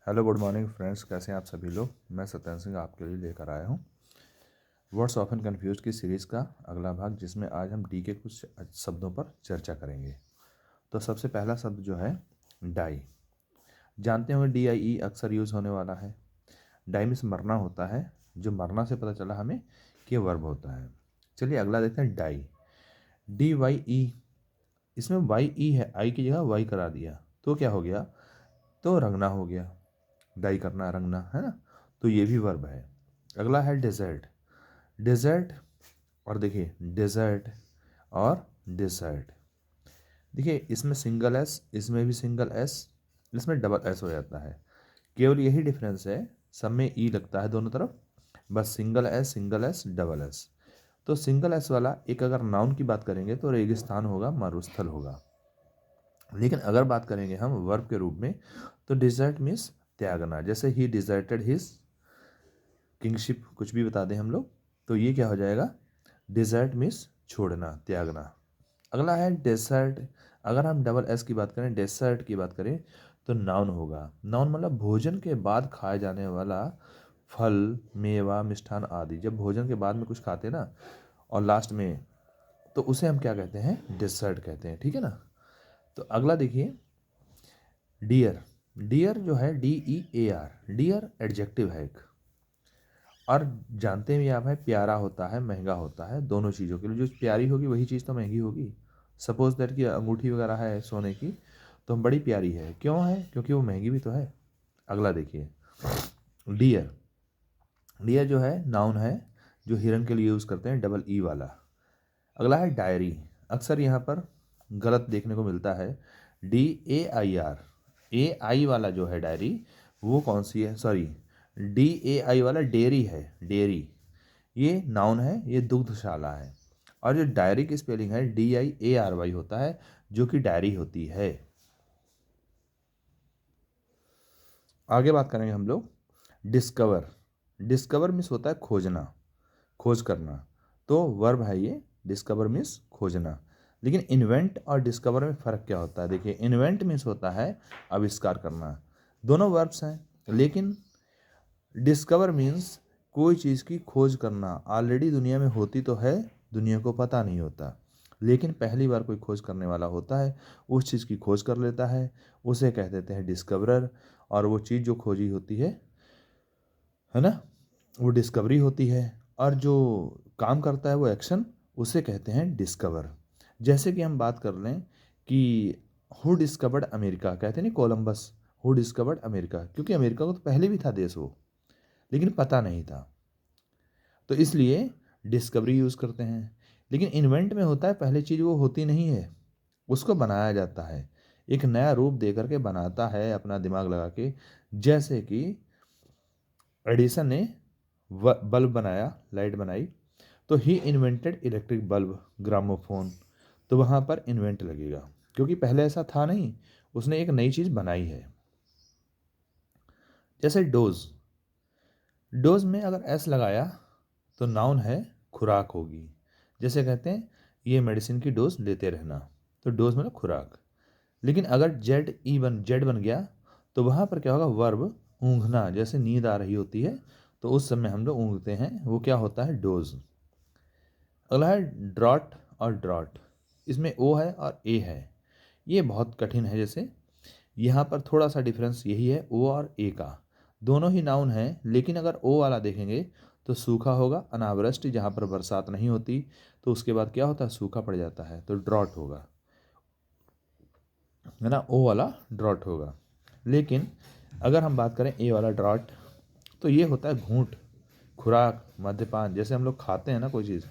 Hello good morning friends, कैसे हैं आप सभी लोग। मैं सत्येंद्र सिंह आपके लिए लेकर आया हूं वर्ड्स ऑफन कन्फ्यूज की सीरीज़ का अगला भाग, जिसमें आज हम डी के कुछ शब्दों पर चर्चा करेंगे। तो सबसे पहला शब्द जो है डाई। जानते होंगे DIE अक्सर यूज़ होने वाला है। डाई मीन्स मरना होता है। जो मरना से पता चला हमें कि ये वर्ब होता है। चलिए अगला देखते हैं डाई। DYE। इसमें YE है, आई की जगह वाई करा दिया तो क्या हो गया, तो रंगना हो गया। डाई करना, रंगना, है ना। तो ये भी वर्ब है। अगला है डेजर्ट। डेजर्ट और देखिए डेजर्ट और डिजर्ट। देखिए इसमें सिंगल एस, इसमें भी सिंगल एस, इसमें डबल एस हो जाता है। केवल यही डिफरेंस है, सब में ई लगता है दोनों तरफ, बस सिंगल एस डबल एस। तो सिंगल एस वाला एक अगर नाउन की बात करेंगे तो रेगिस्तान होगा, मरुस्थल होगा। लेकिन अगर बात करेंगे हम वर्ब के रूप में तो डिजर्ट मीन्स त्यागना। जैसे ही डिजर्टेड हिज किंगशिप, कुछ भी बता दें हम लोग, तो ये क्या हो जाएगा, डिजर्ट मीन्स छोड़ना, त्यागना। अगला है डेसर्ट। अगर हम डबल एस की बात करें, डेसर्ट की बात करें तो नाउन होगा। नाउन मतलब भोजन के बाद खाए जाने वाला फल, मेवा, मिष्ठान आदि। जब भोजन के बाद में कुछ खाते हैं ना और लास्ट में, तो उसे हम क्या कहते हैं, डेसर्ट कहते हैं। ठीक है ना। तो अगला देखिए डियर। डियर जो है DEAR, डियर एडजेक्टिव है एक। और जानते भी आप हैं, प्यारा होता है, महंगा होता है। दोनों चीज़ों के लिए जो प्यारी होगी वही चीज़ तो महंगी होगी। सपोज दैट कि अंगूठी वगैरह है सोने की, तो बड़ी प्यारी है, क्यों है, क्योंकि वो महंगी भी तो है। अगला देखिए डियर। डियर जो है नाउन है, जो हिरन के लिए यूज़ करते हैं, डबल ई वाला। अगला है डायरी। अक्सर यहाँ पर गलत देखने को मिलता है, DAIR। AI वाला जो है डायरी, वो कौन सी है, सॉरी, DAI वाला डेयरी है, डेयरी। ये नाउन है, ये दुग्धशाला है। और जो डायरी की स्पेलिंग है DIARY होता है, जो कि डायरी होती है। आगे बात करेंगे हम लोग डिस्कवर। डिस्कवर मीन्स होता है खोजना, खोज करना। तो वर्ब है ये, डिस्कवर मीन्स खोजना। लेकिन इन्वेंट और डिस्कवर में फ़र्क क्या होता है, देखिए इन्वेंट मीन्स होता है आविष्कार करना। दोनों वर्ब्स हैं, लेकिन डिस्कवर मीन्स कोई चीज़ की खोज करना। ऑलरेडी दुनिया में होती तो है, दुनिया को पता नहीं होता, लेकिन पहली बार कोई खोज करने वाला होता है, उस चीज़ की खोज कर लेता है, उसे कह देते हैं डिस्कवरर। और वो चीज़ जो खोजी होती है ना, वो डिस्कवरी होती है। और जो काम करता है वो एक्शन, उसे कहते हैं डिस्कवर। जैसे कि हम बात कर लें कि हु डिस्कवर्ड अमेरिका, कहते नहीं कोलंबस, हु डिस्कवर्ड अमेरिका, क्योंकि अमेरिका को तो पहले भी था देश वो, लेकिन पता नहीं था, तो इसलिए डिस्कवरी यूज़ करते हैं। लेकिन इन्वेंट में होता है पहले चीज़ वो होती नहीं है, उसको बनाया जाता है, एक नया रूप दे करके बनाता है अपना दिमाग लगा के। जैसे कि एडिसन ने बल्ब बनाया, लाइट बनाई, तो ही इन्वेंटेड इलेक्ट्रिक बल्ब, ग्रामोफोन। तो वहाँ पर इन्वेंट लगेगा, क्योंकि पहले ऐसा था नहीं, उसने एक नई चीज़ बनाई है। जैसे डोज। डोज में अगर एस लगाया तो नाउन है, खुराक होगी। जैसे कहते हैं ये मेडिसिन की डोज लेते रहना, तो डोज मतलब खुराक। लेकिन अगर जेड बन गया तो वहाँ पर क्या होगा, वर्ब ऊँघना। जैसे नींद आ रही होती है तो उस समय हम लोग ऊँघते हैं, वो क्या होता है, डोज। अगला है ड्रॉट और ड्रॉट। इसमें ओ है और ए है, ये बहुत कठिन है। जैसे यहाँ पर थोड़ा सा डिफरेंस यही है, ओ और ए का। दोनों ही नाउन हैं, लेकिन अगर ओ वाला देखेंगे तो सूखा होगा, अनावृष्टि, जहाँ पर बरसात नहीं होती, तो उसके बाद क्या होता है, सूखा पड़ जाता है, तो ड्रॉट होगा, है ना, ओ वाला ड्रॉट होगा। लेकिन अगर हम बात करें ए वाला ड्रॉट, तो ये होता है घूंट, खुराक, मद्यपान। जैसे हम लोग खाते हैं ना कोई चीज़,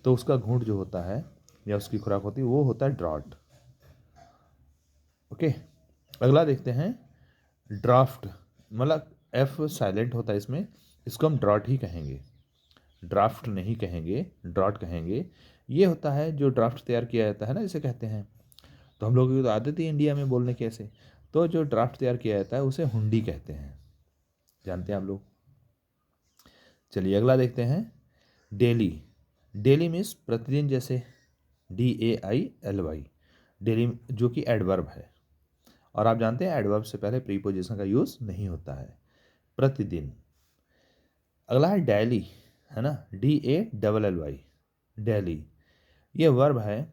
तो उसका घूंट जो होता है या उसकी खुराक होती है, वो होता है ड्रॉट। ओके। अगला देखते हैं ड्राफ्ट। मतलब एफ साइलेंट होता है इसमें, इसको हम ड्रॉट ही कहेंगे, ड्राफ्ट नहीं कहेंगे, ड्रॉट कहेंगे। ये होता है जो ड्राफ्ट तैयार किया जाता है ना, जिसे कहते हैं। तो हम लोगों की तो आदत ही इंडिया में बोलने की ऐसे, तो जो ड्राफ्ट तैयार किया जाता है उसे हुंडी कहते हैं। जानते हैं आप लोग। चलिए अगला देखते हैं डेली। डेली मीन्स प्रतिदिन, जैसे DAILY, डेली, जो कि एडवर्ब है। और आप जानते हैं एडवर्ब से पहले प्रीपोजिशन का यूज़ नहीं होता है। प्रतिदिन। अगला है डेली, है ना, DALLY, डेली। ये वर्ब है,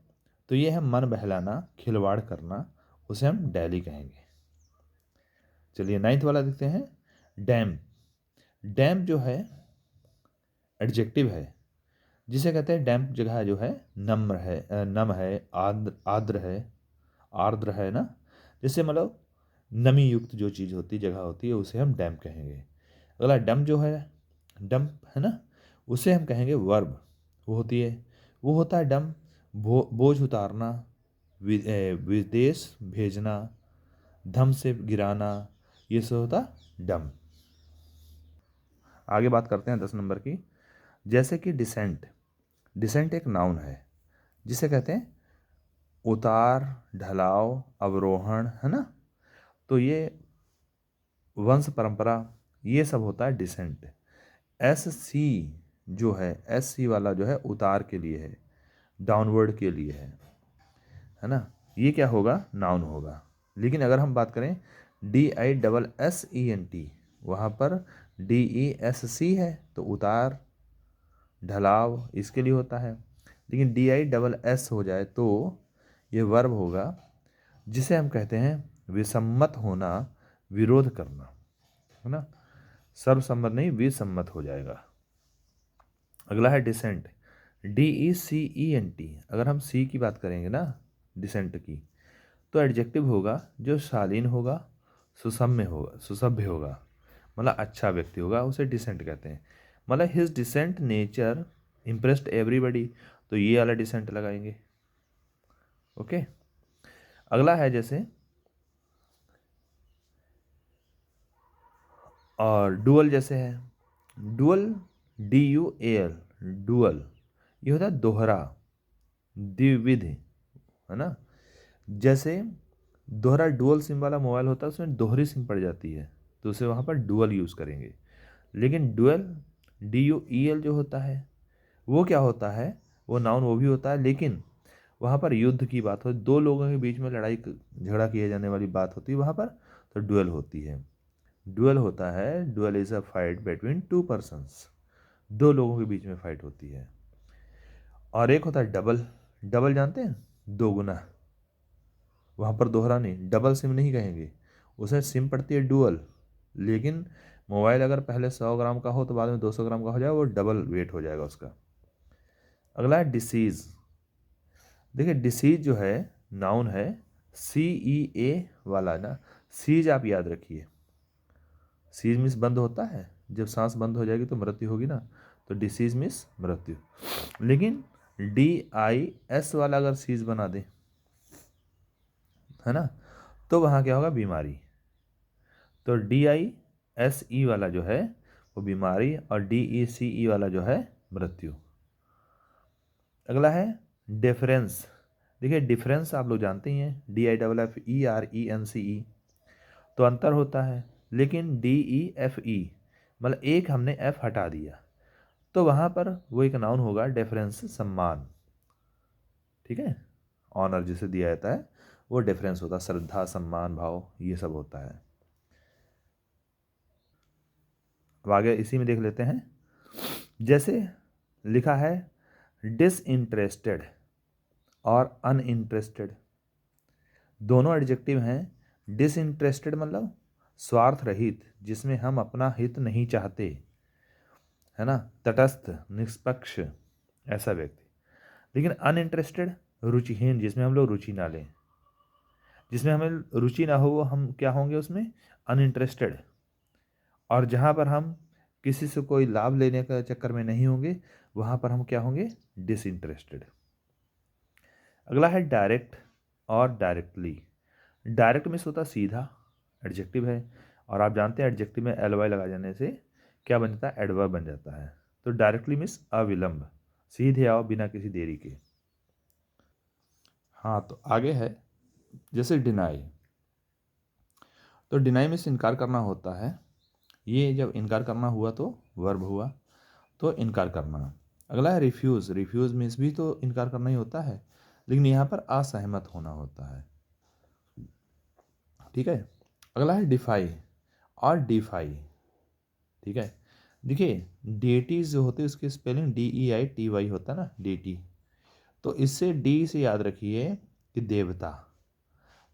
तो ये है मन बहलाना, खिलवाड़ करना, उसे हम डेली कहेंगे। चलिए 9th वाला देखते हैं, डैम्प। डैम्प जो है एडजेक्टिव है, जिसे कहते हैं डैम्प जगह जो है नम्र है, नम है, आर्द्र है, आर्द्र है ना, जिससे मतलब नमी युक्त जो चीज़ होती जगह होती है उसे हम डैम्प कहेंगे। अगला डम जो है, डंप है ना, उसे हम कहेंगे वर्ब। वो होती है, वो होता है डम, बोझ उतारना, विदेश भेजना, धम से गिराना, ये सब होता डम। आगे बात करते हैं 10 नंबर की। जैसे कि डिसेंट। डिसेंट एक नाउन है, जिसे कहते हैं उतार, ढलाव, अवरोहण, है ना। तो ये वंश परंपरा, ये सब होता है डिसेंट। SC जो है, SC वाला जो है उतार के लिए है, डाउनवर्ड के लिए है ना। ये क्या होगा, नाउन होगा। लेकिन अगर हम बात करें DISSENT, वहाँ पर DESC है, तो उतार ढलाव इसके लिए होता है। लेकिन DISS हो जाए तो ये वर्ब होगा, जिसे हम कहते हैं विसम्मत होना, विरोध करना, है ना। सर्वसम्मत नहीं, विसम्मत हो जाएगा। अगला है डिसेंट, DECENT। अगर हम सी की बात करेंगे ना, डिसेंट की, तो एडजेक्टिव होगा जो शालीन होगा, सुसभ्य होगा, मतलब अच्छा व्यक्ति होगा, उसे डिसेंट कहते हैं। मतलब his decent nature impressed everybody, तो ये वाला डिसेंट लगाएंगे। ओके। अगला है जैसे और डुअल जैसे है, डुअल, DUAL, डुअल, ये होता है दोहरा, द्विविध, है ना। जैसे दोहरा डुअल सिम वाला मोबाइल होता है, उसमें दोहरी सिम पड़ जाती है, तो उसे वहाँ पर डुअल यूज़ करेंगे। लेकिन डुअल, DUEL जो होता है, वो क्या होता है, वो नाउन वो भी होता है, लेकिन वहाँ पर युद्ध की बात हो, दो लोगों के बीच में लड़ाई झगड़ा किए जाने वाली बात होती है वहाँ पर, तो डुअल होती है। डुअल होता है, dual is a fight between two persons, दो लोगों के बीच में फाइट होती है। और एक होता है डबल। डबल जानते हैं, दो गुना, वहाँ पर दोहरा नहीं, डबल सिम नहीं कहेंगे, उसे सिम पड़ती है डुअल। लेकिन मोबाइल अगर पहले 100 ग्राम का हो तो बाद में 200 ग्राम का हो जाए, वो डबल वेट हो जाएगा उसका। अगला है डिसीज़। देखिए डिसीज जो है नाउन है, CEA वाला ना, सीज आप याद रखिए, सीज मीन्स बंद होता है, जब सांस बंद हो जाएगी तो मृत्यु होगी ना, तो डिसीज मीन्स मृत्यु। लेकिन DIS वाला अगर सीज बना दे, है ना, तो वहाँ क्या होगा, बीमारी। तो DISE वाला जो है वो बीमारी, और DECE वाला जो है मृत्यु। अगला है डिफरेंस। देखिए डिफरेंस आप लोग जानते ही हैं, DIFFERENCE, तो अंतर होता है। लेकिन DEFE मतलब एक हमने F हटा दिया, तो वहाँ पर वो एक नाउन होगा, डिफरेंस सम्मान, ठीक है, ऑनर जिसे दिया जाता है वो डिफरेंस होता है, श्रद्धा, सम्मान, भाव, ये सब होता है। अब आगे इसी में देख लेते हैं। जैसे लिखा है डिसइंटरेस्टेड और अनइंटरेस्टेड, दोनों एडजेक्टिव हैं। डिसइंटरेस्टेड मतलब स्वार्थ रहित, जिसमें हम अपना हित नहीं चाहते, है ना, तटस्थ, निष्पक्ष, ऐसा व्यक्ति। लेकिन अनइंटरेस्टेड रुचिहीन, जिसमें हम लोग रुचि ना लें, जिसमें हमें रुचि ना हो, वो हम क्या होंगे उसमें, अनइंटरेस्टेड। और जहाँ पर हम किसी से कोई लाभ लेने का चक्कर में नहीं होंगे, वहाँ पर हम क्या होंगे, डिसइंटरेस्टेड। अगला है डायरेक्ट और डायरेक्टली। डायरेक्ट मीन्स होता सीधा, एडजेक्टिव है, और आप जानते हैं एडजेक्टिव में LY लगा जाने से क्या बन जाता है, एडवर्ब बन जाता है। तो डायरेक्टली मीन्स अविलंब, सीधे आओ बिना किसी देरी के। हाँ, तो आगे है जैसे डिनाई। तो डिनाई मीन्स इनकार करना होता है। ये जब इनकार करना हुआ तो वर्ब हुआ, तो इनकार करना। अगला है रिफ्यूज़। रिफ्यूज़ मीन्स भी तो इनकार करना ही होता है, लेकिन यहाँ पर असहमत होना होता है। ठीक है। अगला है डिफाई और डीफाई, ठीक है। देखिए डेटीज जो होते हैं उसकी स्पेलिंग DEITY होता है ना, डेटी। तो इससे डी से याद रखिए कि देवता।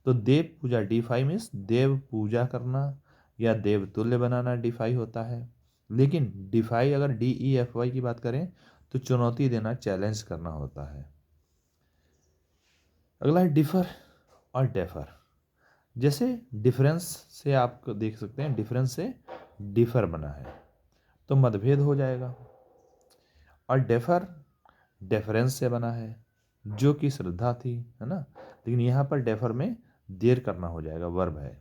तो देव पूजा, डीफाई मीन्स देव पूजा करना या देवतुल्य बनाना डीफाई होता है। लेकिन डिफाई अगर DEFY की बात करें तो चुनौती देना, चैलेंज करना होता है। अगला है डिफर और डेफर। जैसे डिफरेंस से आप देख सकते हैं, डिफरेंस से डिफर बना है तो मतभेद हो जाएगा। और डेफर डेफरेंस से बना है जो कि श्रद्धा थी, है ना। लेकिन यहाँ पर डेफर में देर करना हो जाएगा, वर्ब है।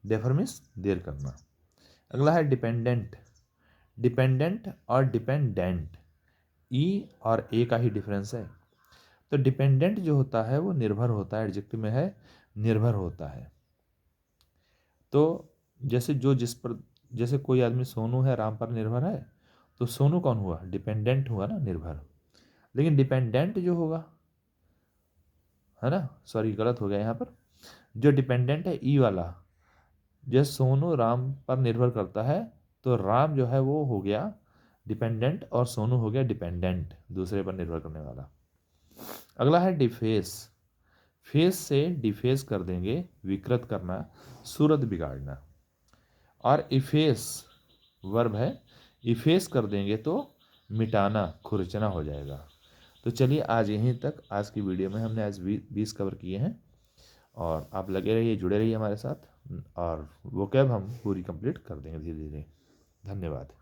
डेफर मीन्स देर करना। अगला है डिपेंडेंट। डिपेंडेंट और डिपेंडेंट, ई और ए का ही डिफरेंस है। तो डिपेंडेंट जो होता है वो निर्भर होता है, एडजेक्टिव में है निर्भर होता है। तो जैसे जो जिस पर, जैसे कोई आदमी सोनू है राम पर निर्भर है, तो सोनू कौन हुआ, डिपेंडेंट हुआ ना, निर्भर। लेकिन डिपेंडेंट जो होगा, है ना, सॉरी गलत हो गया यहाँ पर, जो डिपेंडेंट है ई वाला, जैसे सोनू राम पर निर्भर करता है तो राम जो है वो हो गया डिपेंडेंट और सोनू हो गया डिपेंडेंट, दूसरे पर निर्भर करने वाला। अगला है डिफेस। फेस से डिफेस कर देंगे, विकृत करना, सूरत बिगाड़ना। और इफेस वर्ब है, इफेस कर देंगे तो मिटाना, खुरचना हो जाएगा। तो चलिए आज यहीं तक, आज की वीडियो में हमने आज 20 कवर किए हैं और आप लगे रहिए, जुड़े रहिए हमारे साथ और वो कैब हम पूरी कंप्लीट कर देंगे धीरे धीरे। धन्यवाद।